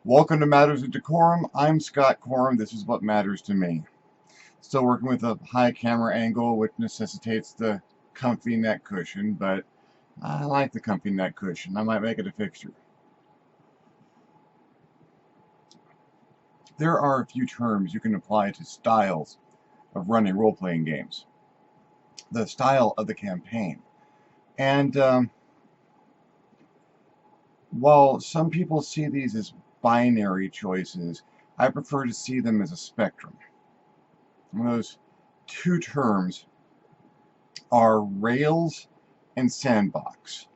Welcome to Matters of Decorum. I'm Scott Corum. This is what matters to me. Still working with a high camera angle, which necessitates the comfy neck cushion, but I like the comfy neck cushion. I might make it a fixture. There are a few terms you can apply to styles of running role-playing games. The style of the campaign. And while some people see these as binary choices, I prefer to see them as a spectrum. And those two terms are Rails and Sandbox.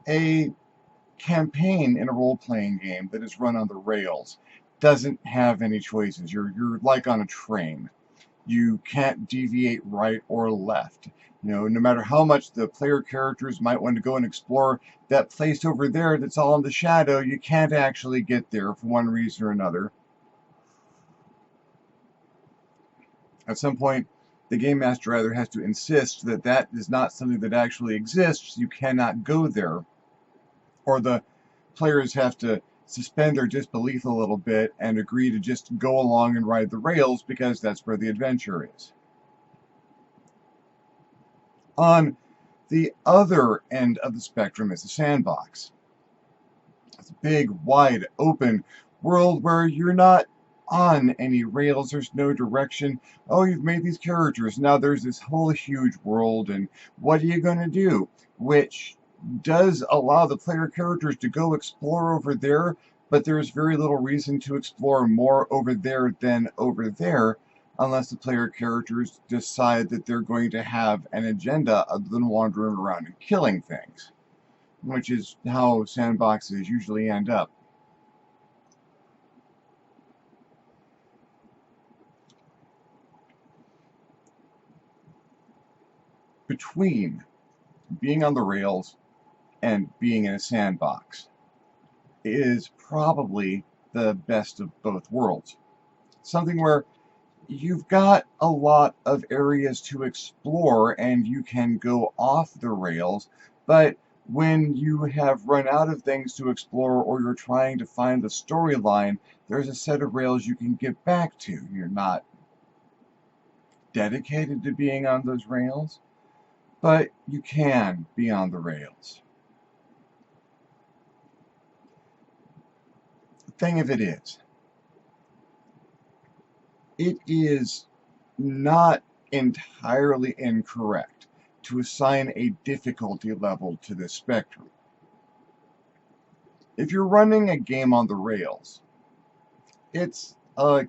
A campaign in a role-playing game that is run on the Rails doesn't have any choices. You're like on a train. You can't deviate right or left. No matter how much the player characters might want to go and explore that place over there that's all in the shadow, you can't actually get there for one reason or another. At some point, the game master either has to insist that that is not something that actually exists, you cannot go there, or the players have to suspend their disbelief a little bit and agree to just go along and ride the rails because that's where the adventure is. On the other end of the spectrum is the sandbox. It's a big, wide, open world where you're not on any rails, there's no direction. Oh, you've made these characters, now there's this whole huge world, and what are you going to do? Which does allow the player characters to go explore over there, but there's very little reason to explore more over there than over there, unless the player characters decide that they're going to have an agenda other than wandering around and killing things, which is how sandboxes usually end up. Between being on the rails and being in a sandbox is probably the best of both worlds. Something where you've got a lot of areas to explore and you can go off the rails, but when you have run out of things to explore or you're trying to find the storyline, there's a set of rails you can get back to. You're not dedicated to being on those rails, but you can be on the rails. The thing of it is not entirely incorrect to assign a difficulty level to this spectrum. If you're running a game on the rails, it's a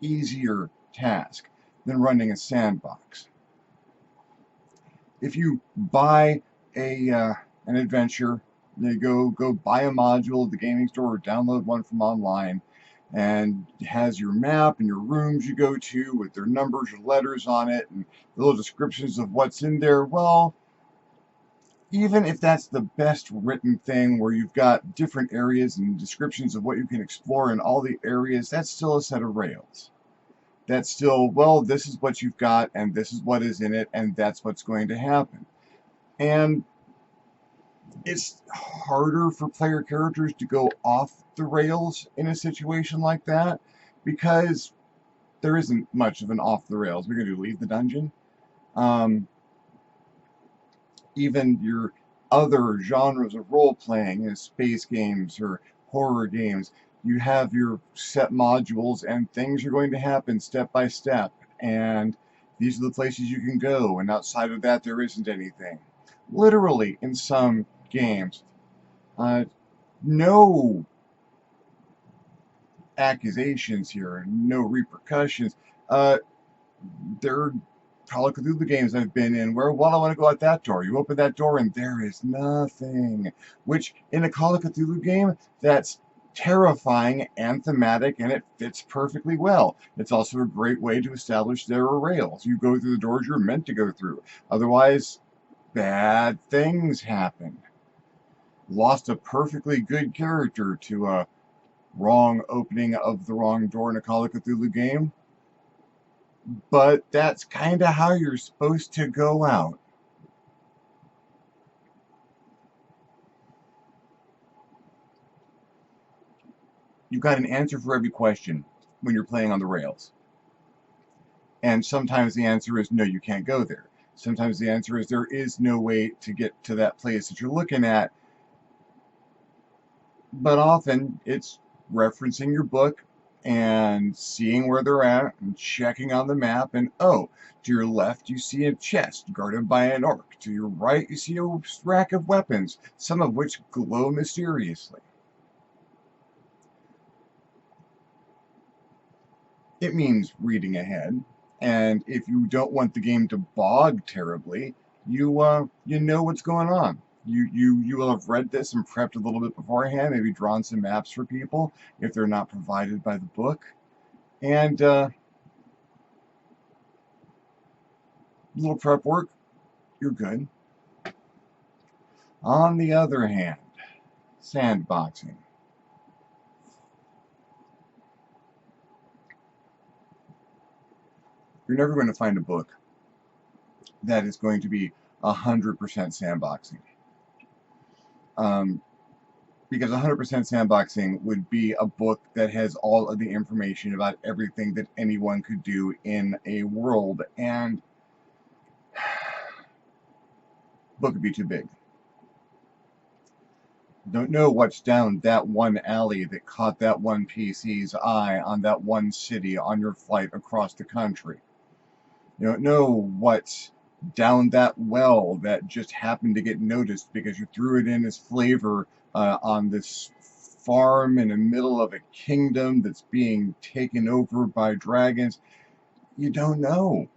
easier task than running a sandbox. If you buy an adventure, you go buy a module at the gaming store or download one from online, and it has your map and your rooms you go to with their numbers or letters on it and little descriptions of what's in there. Well, even if that's the best written thing where you've got different areas and descriptions of what you can explore in all the areas, that's still a set of rails. That's still, well, this is what you've got and this is what is in it and that's what's going to happen. And it's harder for player characters to go off the rails in a situation like that because there isn't much of an off the rails. We're going to leave the dungeon. Even your other genres of role playing, as space games or horror games, you have your set modules and things are going to happen step by step. And these are the places you can go. And outside of that, there isn't anything. Literally, in some games, no accusations here, no repercussions. There are Call of Cthulhu games I've been in where, well, I want to go out that door. You open that door and there is nothing. Which, in a Call of Cthulhu game, that's terrifying and thematic, and it fits perfectly well. It's also a great way to establish there are rails. You go through the doors you're meant to go through. Otherwise, bad things happen. Lost a perfectly good character to a wrong opening of the wrong door in a Call of Cthulhu game. But that's kind of how you're supposed to go out. you've got an answer for every question when you're playing on the rails. And sometimes the answer is no, you can't go there. Sometimes the answer is there is no way to get to that place that you're looking at. But often it's referencing your book and seeing where they're at and checking on the map. And oh, to your left, you see a chest guarded by an orc. To your right, you see a rack of weapons, some of which glow mysteriously. It means reading ahead. And if you don't want the game to bog terribly, you know what's going on. You will have read this and prepped a little bit beforehand, maybe drawn some maps for people if they're not provided by the book. And little prep work, you're good. On the other hand, sandboxing. You're never going to find a book that is going to be 100% sandboxing. Because 100% sandboxing would be a book that has all of the information about everything that anyone could do in a world, and book would be too big. Don't know what's down that one alley that caught that one PC's eye on that one city on your flight across the country. You don't know what's down that well that just happened to get noticed because you threw it in as flavor on this farm in the middle of a kingdom that's being taken over by dragons. You don't know.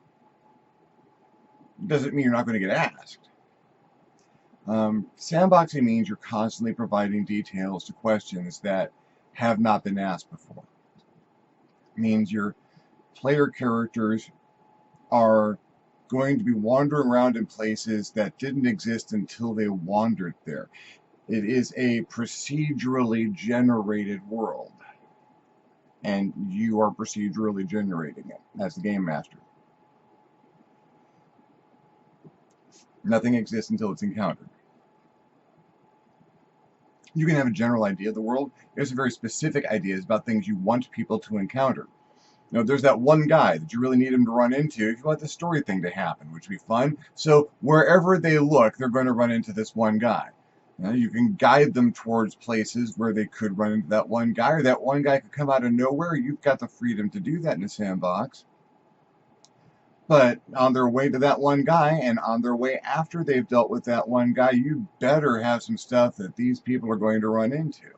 Doesn't mean you're not going to get asked. Sandboxing means you're constantly providing details to questions that have not been asked before. It means your player characters are going to be wandering around in places that didn't exist until they wandered there. It is a procedurally generated world, and you are procedurally generating it as the game master. Nothing exists until it's encountered. You can have a general idea of the world. There's very specific ideas about things you want people to encounter. You know, there's that one guy that you really need him to run into if you want the story thing to happen, which would be fun. So wherever they look, they're going to run into this one guy. You know, you can guide them towards places where they could run into that one guy, or that one guy could come out of nowhere. You've got the freedom to do that in a sandbox. But on their way to that one guy, and on their way after they've dealt with that one guy, you better have some stuff that these people are going to run into.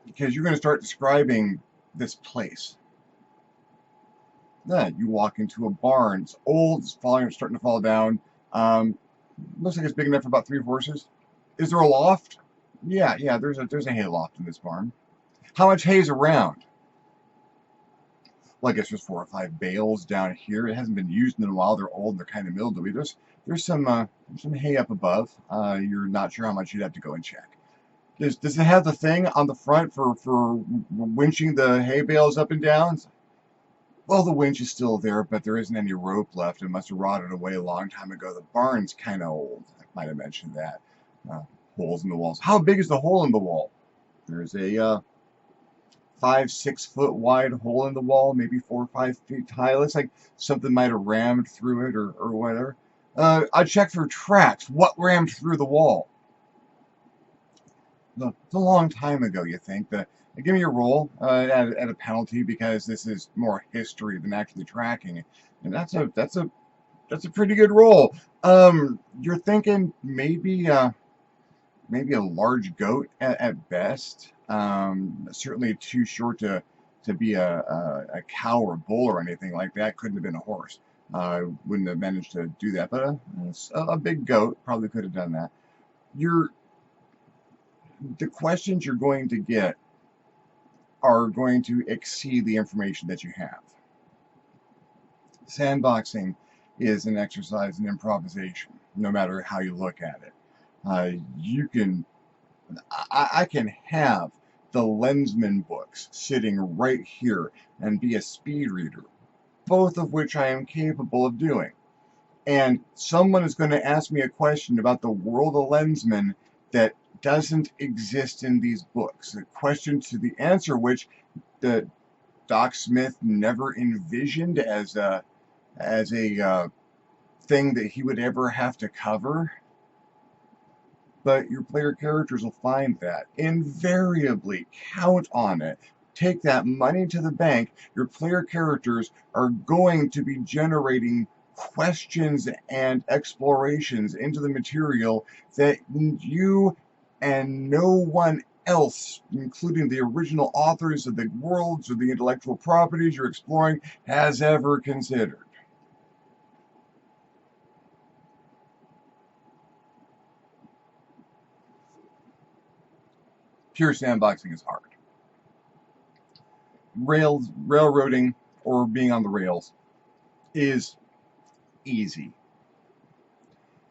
Because you're going to start describing this place. Then you walk into a barn. It's old, it's starting to fall down. Looks like it's big enough for about 3 horses. Is there a loft? Yeah, there's a hay loft in this barn. How much hay is around? Well, I guess there's 4 or 5 bales down here. It hasn't been used in a while. They're old. They're kind of mildewy. There's some hay up above. You're not sure how much you'd have to go and check. Does it have the thing on the front for winching the hay bales up and down? Well, the winch is still there, but there isn't any rope left. It must have rotted away a long time ago. The barn's kind of old. I might have mentioned that. Holes in the walls. How big is the hole in the wall? There's a 5-6 foot wide hole in the wall, maybe 4 or 5 feet high. It looks like something might have rammed through it or whatever. I checked for tracks. What rammed through the wall? It's a long time ago, you think. Give me a roll at a penalty because this is more history than actually tracking, and that's a pretty good roll. You're thinking maybe a large goat at best. Certainly too short to be a cow or a bull or anything like that. Couldn't have been a horse. Wouldn't have managed to do that, but a big goat probably could have done that. The questions you're going to get are going to exceed the information that you have. Sandboxing is an exercise in improvisation, no matter how you look at it. I can have the Lensman books sitting right here and be a speed reader, both of which I am capable of doing. And someone is going to ask me a question about the world of Lensman that doesn't exist in these books. A question to the answer, which the Doc Smith never envisioned as a thing that he would ever have to cover. But your player characters will find that. Invariably, count on it. Take that money to the bank. Your player characters are going to be generating questions and explorations into the material that you and no one else, including the original authors of the worlds or the intellectual properties you're exploring, has ever considered. Pure sandboxing is hard. Railroading, or being on the rails, is easy.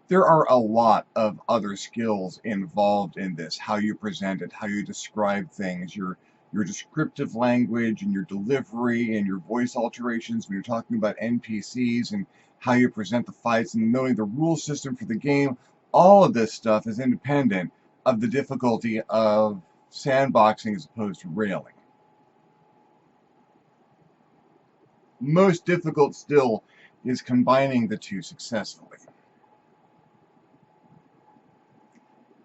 There are a lot of other skills involved in this. How you present it, how you describe things, your descriptive language and your delivery and your voice alterations when you're talking about NPCs, and how you present the fights and knowing the rule system for the game. All of this stuff is independent of the difficulty of sandboxing as opposed to railing. Most difficult still is combining the two successfully.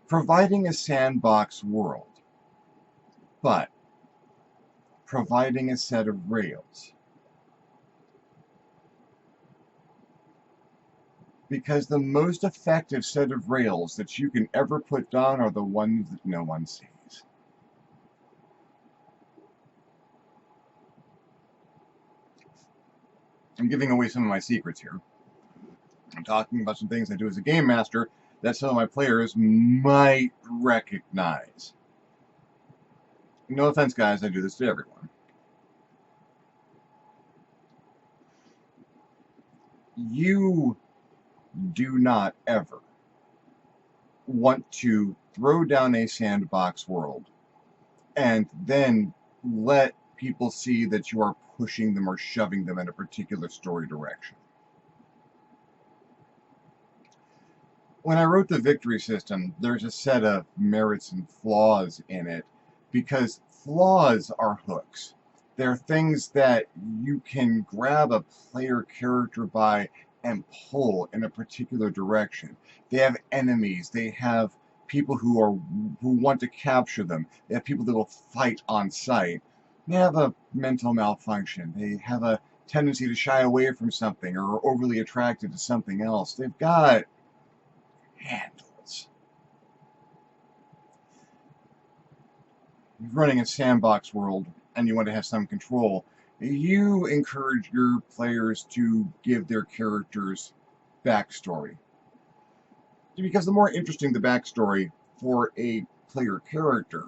Providing a sandbox world, but providing a set of rails. Because the most effective set of rails that you can ever put down are the ones that no one sees. I'm giving away some of my secrets here. I'm talking about some things I do as a game master that some of my players might recognize. No offense, guys, I do this to everyone. You do not ever want to throw down a sandbox world and then let people see that you are pushing them or shoving them in a particular story direction. When I wrote the victory system, there's a set of merits and flaws in it, because flaws are hooks. They're things that you can grab a player character by and pull in a particular direction. They have enemies. They have people who want to capture them. They have people that will fight on sight. They have a mental malfunction. They have a tendency to shy away from something or are overly attracted to something else. They've got handles. You're running a sandbox world and you want to have some control. You encourage your players to give their characters backstory. Because the more interesting the backstory for a player character,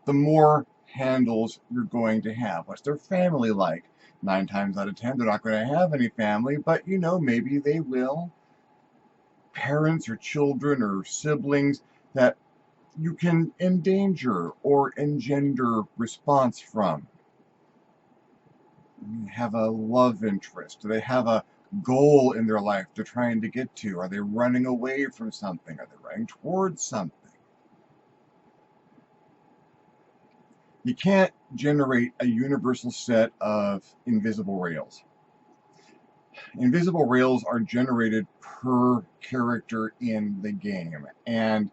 the more handles you're going to have. What's their family like? 9 times out of 10, they're not going to have any family, but maybe they will. Parents or children or siblings that you can endanger or engender response from. You have a love interest. Do they have a goal in their life they're trying to get to? Are they running away from something? Are they running towards something? You can't generate a universal set of invisible rails. Invisible rails are generated per character in the game. And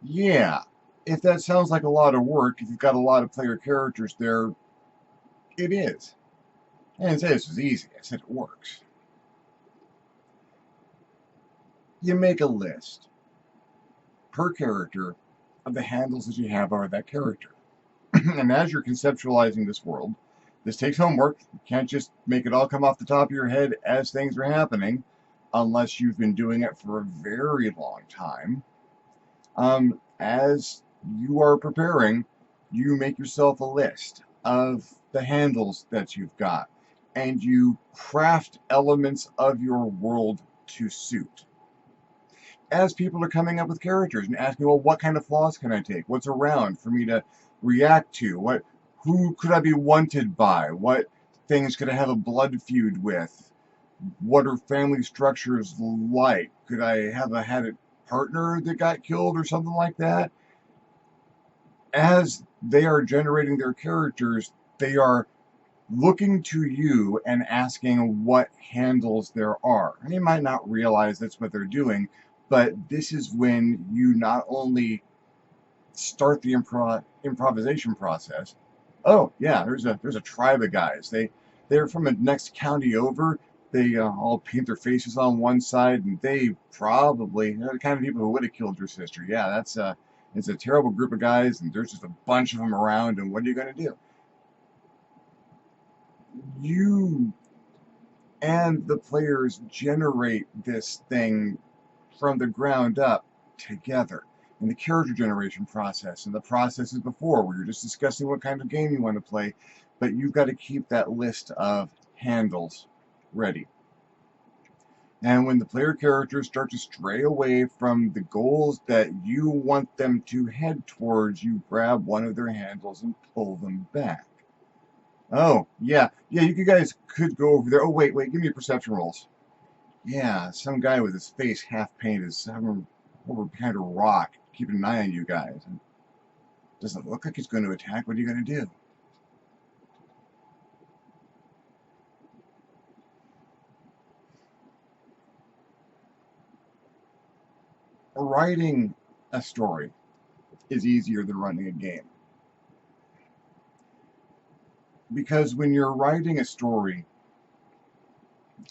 yeah, if that sounds like a lot of work, if you've got a lot of player characters there, it is. I didn't say this was easy, I said it works. You make a list per character of the handles that you have over that character. And as you're conceptualizing this world, this takes homework. You can't just make it all come off the top of your head as things are happening, unless you've been doing it for a very long time. As you are preparing, you make yourself a list of the handles that you've got, and you craft elements of your world to suit. As people are coming up with characters and asking, well, what kind of flaws can I take? What's around for me to react to? Who could I be wanted by? What things could I have a blood feud with? What are family structures like? Could I have had a partner that got killed or something like that? as they are generating their characters, they are looking to you and asking what handles there are. And you might not realize that's what they're doing, but this is when you not only start the improvisation process. Oh yeah, there's a tribe of guys. They're from the next county over. They all paint their faces on one side, and they probably they're the kind of people who would have killed your sister. Yeah, it's a terrible group of guys, and there's just a bunch of them around. And what are you going to do? You and the players generate this thing from the ground up together in the character generation process and the processes before where you're just discussing what kind of game you want to play, but you've got to keep that list of handles ready. And when the player characters start to stray away from the goals that you want them to head towards, you grab one of their handles and pull them back. Oh, yeah, you guys could go over there. Oh, wait, give me perception rolls. Yeah, some guy with his face half painted is over behind a rock, keeping an eye on you guys. And doesn't look like he's going to attack. What are you going to do? Writing a story is easier than running a game. Because when you're writing a story,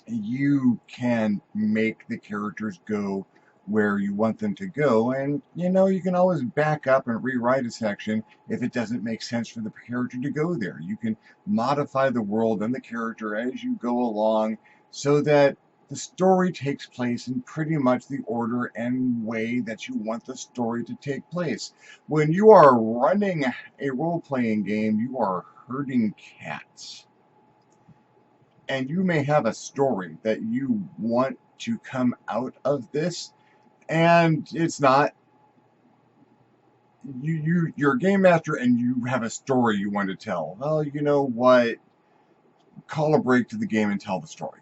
you can make the characters go where you want them to go, and you can always back up and rewrite a section if it doesn't make sense for the character to go there. You can modify the world and the character as you go along so that the story takes place in pretty much the order and way that you want the story to take place. When you are running a role-playing game, you are herding cats. And you may have a story that you want to come out of this, and it's not. You're a game master and you have a story you want to tell. Well, you know what? Call a break to the game and tell the story.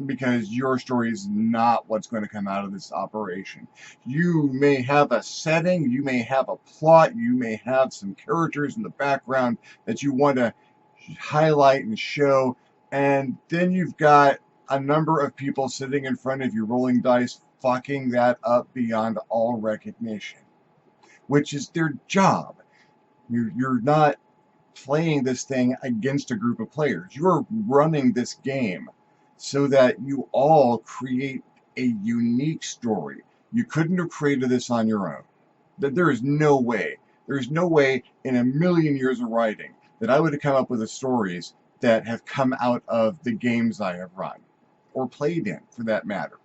Because your story is not what's going to come out of this operation. You may have a setting, you may have a plot, you may have some characters in the background that you want to highlight and show, and then you've got a number of people sitting in front of you rolling dice, fucking that up beyond all recognition, which is their job. You're not playing this thing against a group of players. You're running this game so that you all create a unique story. You couldn't have created this on your own. There is no way. There's no way in a million years of writing that I would have come up with the stories that have come out of the games I have run or played in, for that matter.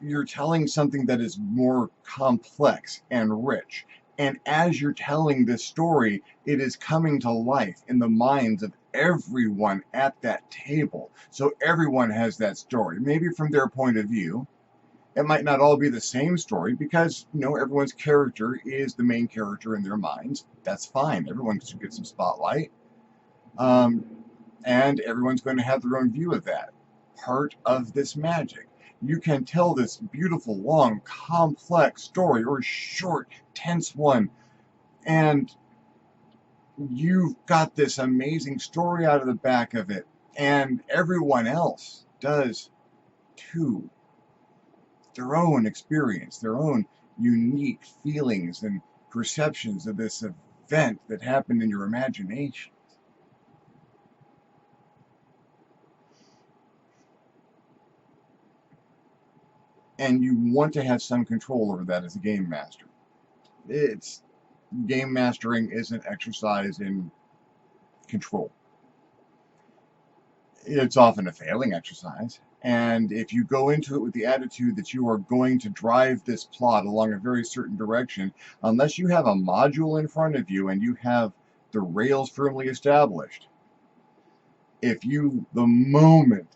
You're telling something that is more complex and rich. And as you're telling this story, it is coming to life in the minds of everyone at that table. So everyone has that story, maybe from their point of view. It might not all be the same story because, everyone's character is the main character in their minds. That's fine. Everyone should get some spotlight. And everyone's going to have their own view of that. Part of this magic. You can tell this beautiful, long, complex story, or short, tense one, and you've got this amazing story out of the back of it, and everyone else does too. Their own experience, their own unique feelings and perceptions of this event that happened in your imagination. And you want to have some control over that as a game master. Game mastering is an exercise in control. It's often a failing exercise. And if you go into it with the attitude that you are going to drive this plot along a very certain direction, unless you have a module in front of you and you have the rails firmly established, the moment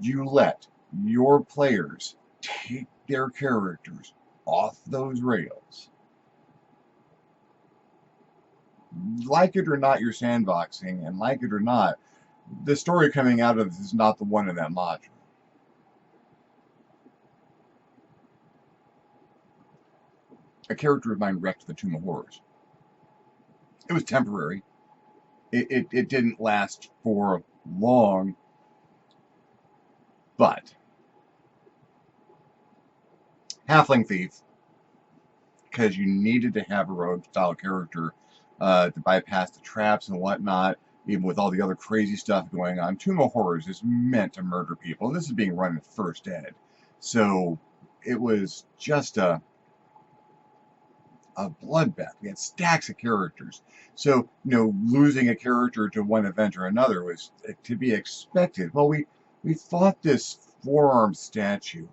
you let your players take their characters off those rails, like it or not, you're sandboxing, and like it or not, the story coming out of this is not the one in that module. a character of mine wrecked the Tomb of Horrors. It was temporary. It didn't last for long, but Halfling Thief, because you needed to have a rogue style character to bypass the traps and whatnot, even with all the other crazy stuff going on. Tomb of Horrors is meant to murder people, and this is being run in first ed. So it was just a bloodbath. We had stacks of characters. So, losing a character to one event or another was to be expected. Well, we fought this four-armed statue,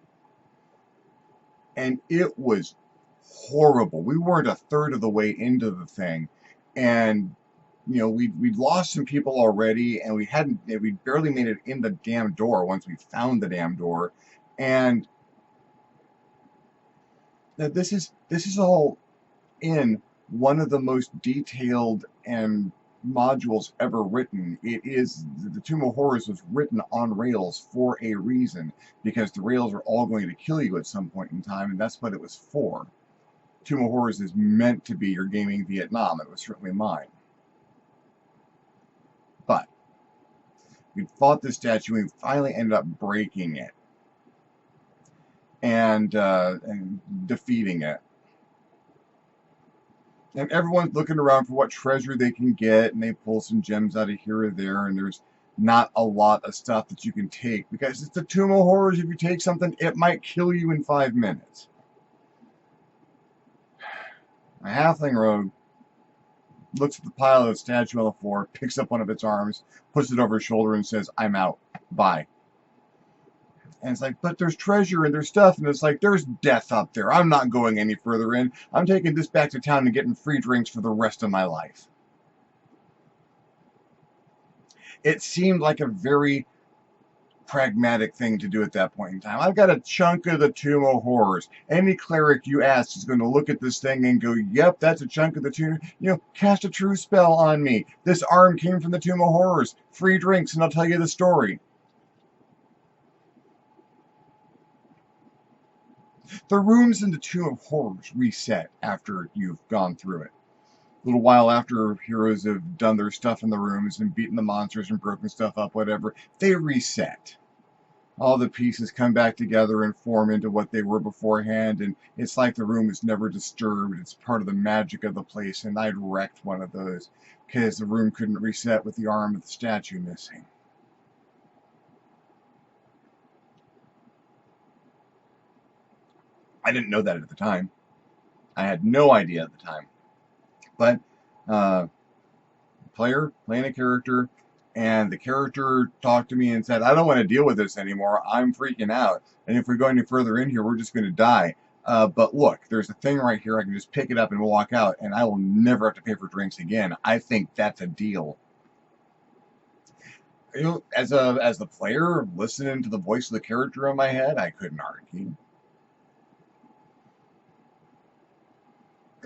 and it was horrible. We weren't a third of the way into the thing, and we'd lost some people already, and we barely made it in the damn door once we found the damn door. And this is all in one of the most detailed and modules ever written. It is the Tomb of Horrors was written on rails for a reason, because the rails are all going to kill you at some point in time, and that's what it was for. Tomb of Horrors is meant to be your gaming Vietnam. It was certainly mine. But we fought this statue, and we finally ended up breaking it and defeating it. And everyone's looking around for what treasure they can get, and they pull some gems out of here or there, and there's not a lot of stuff that you can take, because it's the Tomb of Horrors. If you take something, it might kill you in 5 minutes. A halfling rogue looks at the pile of the statue on the floor, picks up one of its arms, puts it over his shoulder, and says, "I'm out. Bye." And it's like, but there's treasure and there's stuff, and it's like, there's death up there. I'm not going any further in. I'm taking this back to town and getting free drinks for the rest of my life. It seemed like a very pragmatic thing to do at that point in time. I've got a chunk of the Tomb of Horrors. Any cleric you ask is going to look at this thing and go, "Yep, that's a chunk of the tomb. Cast a true spell on me. This arm came from the Tomb of Horrors. Free drinks, and I'll tell you the story." The rooms in the Tomb of Horrors reset after you've gone through it. A little while after heroes have done their stuff in the rooms and beaten the monsters and broken stuff up, whatever, they reset. All the pieces come back together and form into what they were beforehand, and it's like the room is never disturbed. It's part of the magic of the place, and I'd wrecked one of those because the room couldn't reset with the arm of the statue missing. I didn't know that at the time. I had no idea at the time. But player playing a character, and the character talked to me and said, "I don't want to deal with this anymore. I'm freaking out. And if we go any further in here, we're just going to die. But look, there's a thing right here. I can just pick it up and walk out, and I will never have to pay for drinks again." I think that's a deal. As the player, listening to the voice of the character in my head, I couldn't argue.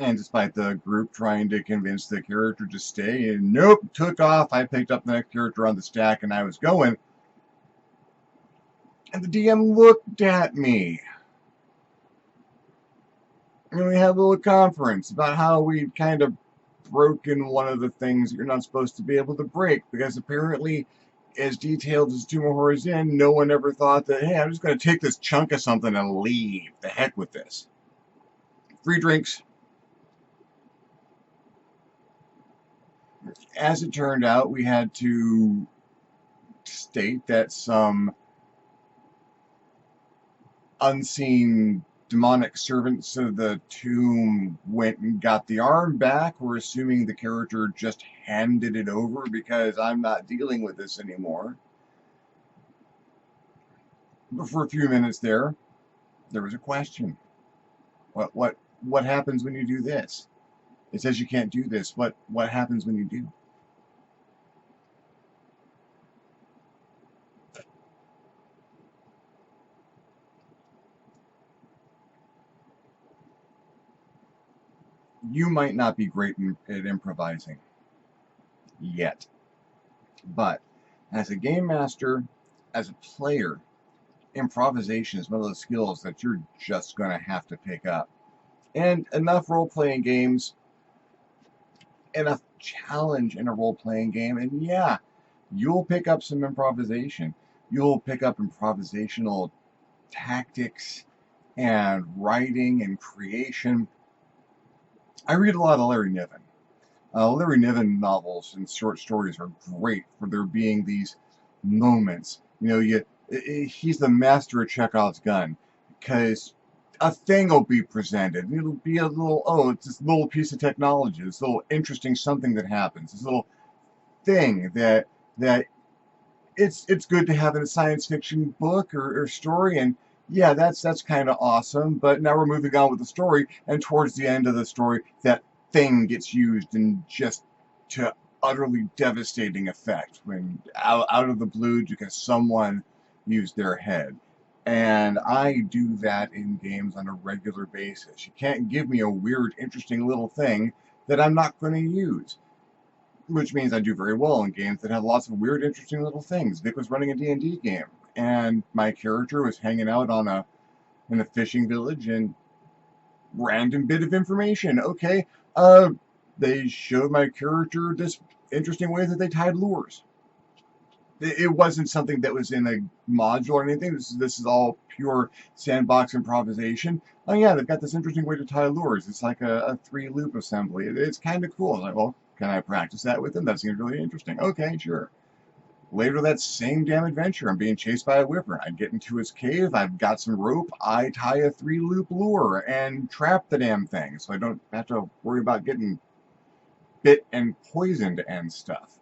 And despite the group trying to convince the character to stay, and nope, took off. I picked up the next character on the stack, and I was going. And the DM looked at me. And we had a little conference about how we'd kind of broken one of the things that you're not supposed to be able to break, because apparently, as detailed as Tomb of Horrors in, no one ever thought that, hey, I'm just going to take this chunk of something and leave. The heck with this. Free drinks. As it turned out, we had to state that some unseen demonic servants of the tomb went and got the arm back. We're assuming the character just handed it over because I'm not dealing with this anymore. But for a few minutes there was a question. What happens when you do this? It says you can't do this. What happens when you do? You might not be great at improvising yet, but as a game master, as a player, improvisation is one of those skills that you're just going to have to pick up. And enough role-playing games, enough challenge in a role-playing game, and yeah, you'll pick up some improvisation. You'll pick up improvisational tactics and writing and creation. I read a lot of Larry Niven. Larry Niven novels and short stories are great for there being these moments. You know, he's the master of Chekhov's gun, because a thing will be presented. It'll be a little, oh, it's this little piece of technology, this little interesting something that happens, this little thing that it's good to have in a science fiction book or story, and yeah, that's kind of awesome. But now we're moving on with the story, and towards the end of the story, that thing gets used in just to utterly devastating effect when out of the blue because someone used their head. And I do that in games on a regular basis. You can't give me a weird, interesting little thing that I'm not going to use, which means I do very well in games that have lots of weird, interesting little things. Vic was running a D&D game, and my character was hanging out in a fishing village, and random bit of information. Okay, they showed my character this interesting way that they tied lures. It wasn't something that was in a module or anything. This is all pure sandbox improvisation. Oh yeah, they've got this interesting way to tie lures. It's like a 3-loop assembly. It's kind of cool. I'm like, well, can I practice that with them? That seems really interesting. Okay, sure. Later that same damn adventure, I'm being chased by a wyvern. I get into his cave. I've got some rope. I tie a 3-loop lure and trap the damn thing, so I don't have to worry about getting bit and poisoned and stuff.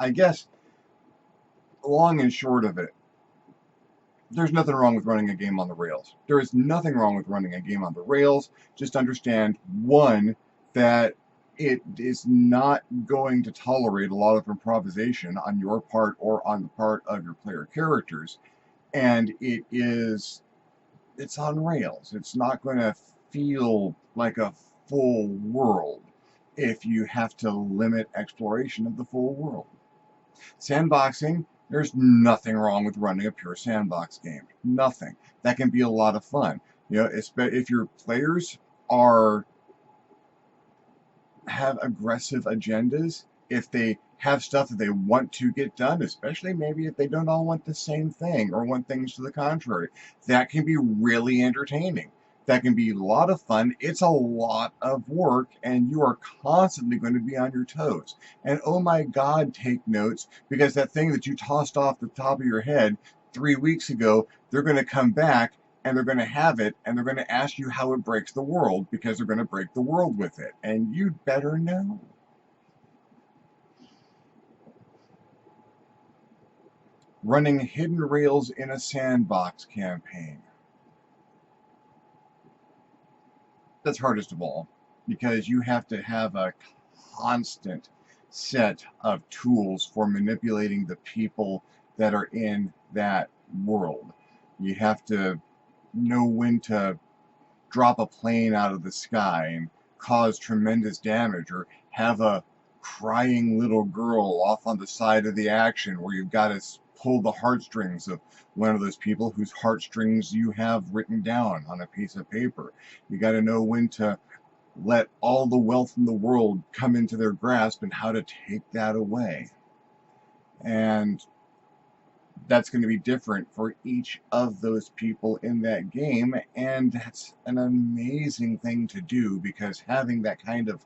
I guess, long and short of it, there's nothing wrong with running a game on the rails. There is nothing wrong with running a game on the rails. Just understand, one, that it is not going to tolerate a lot of improvisation on your part or on the part of your player characters. And it's on rails. It's not going to feel like a full world if you have to limit exploration of the full world. Sandboxing, there's nothing wrong with running a pure sandbox game. Nothing. That can be a lot of fun. You know, if your players have aggressive agendas, if they have stuff that they want to get done, especially maybe if they don't all want the same thing or want things to the contrary, that can be really entertaining. That can be a lot of fun. It's a lot of work, and you are constantly going to be on your toes. And oh my God, take notes, because that thing that you tossed off the top of your head 3 weeks ago, they're going to come back and they're going to have it, and they're going to ask you how it breaks the world, because they're going to break the world with it. And you'd better know. Running hidden rails in a sandbox campaign. That's hardest of all, because you have to have a constant set of tools for manipulating the people that are in that world. You have to know when to drop a plane out of the sky and cause tremendous damage, or have a crying little girl off on the side of the action where you've got to pull the heartstrings of one of those people whose heartstrings you have written down on a piece of paper. You got to know when to let all the wealth in the world come into their grasp and how to take that away. And that's going to be different for each of those people in that game, and that's an amazing thing to do, because having that kind of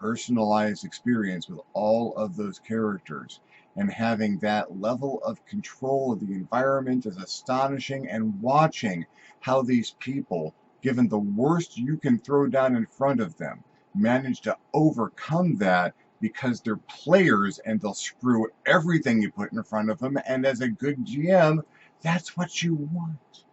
personalized experience with all of those characters and having that level of control of the environment is astonishing, and watching how these people, given the worst you can throw down in front of them, manage to overcome that because they're players and they'll screw everything you put in front of them. And as a good GM, that's what you want.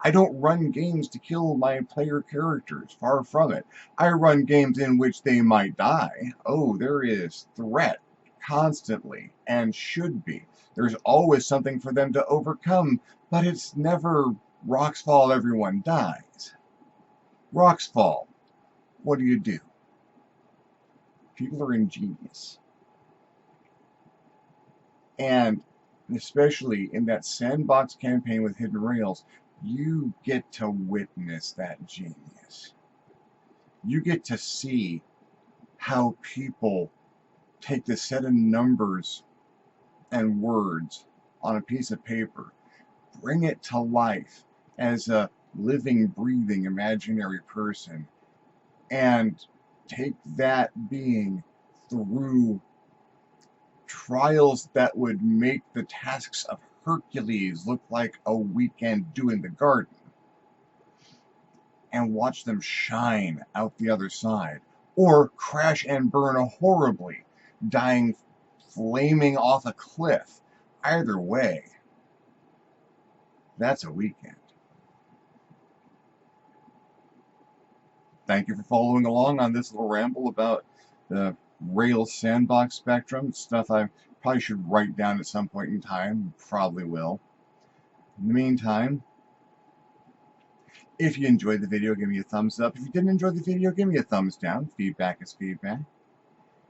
I don't run games to kill my player characters. Far from it. I run games in which they might die. Oh, there is threat constantly, and should be. There's always something for them to overcome, but it's never rocks fall, everyone dies. Rocks fall. What do? People are ingenious. And especially in that Sandbox campaign with Hidden Rails, you get to witness that genius. You get to see how people take the set of numbers and words on a piece of paper, bring it to life as a living, breathing, imaginary person, and take that being through trials that would make the tasks of Hercules look like a weekend do in the garden, and watch them shine out the other side, or crash and burn horribly, dying flaming off a cliff. Either way, that's a weekend. Thank you for following along on this little ramble about the Rails Sandbox spectrum. Stuff I probably should write down at some point in time. Probably will. In the meantime, if you enjoyed the video, give me a thumbs up. If you didn't enjoy the video, give me a thumbs down. Feedback is feedback.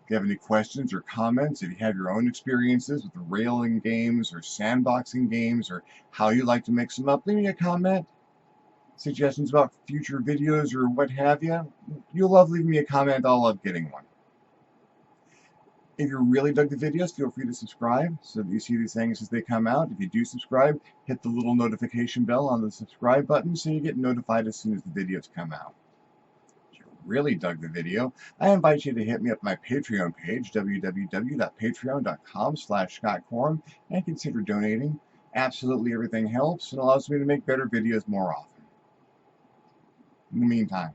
If you have any questions or comments, if you have your own experiences with railing games or sandboxing games, or how you like to mix them up, leave me a comment. Suggestions about future videos or what have you. You'll love leaving me a comment. I'll love getting one. If you really dug the videos, feel free to subscribe so that you see these things as they come out. If you do subscribe, hit the little notification bell on the subscribe button so you get notified as soon as the videos come out. If you really dug the video, I invite you to hit me up my Patreon page, www.patreon.com/ScottCorum, and consider donating. Absolutely everything helps and allows me to make better videos more often. In the meantime,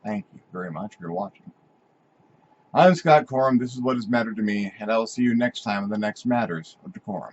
thank you very much for watching. I'm Scott Corum, this is What Has Mattered to Me, and I will see you next time on the next Matters of DeCorum.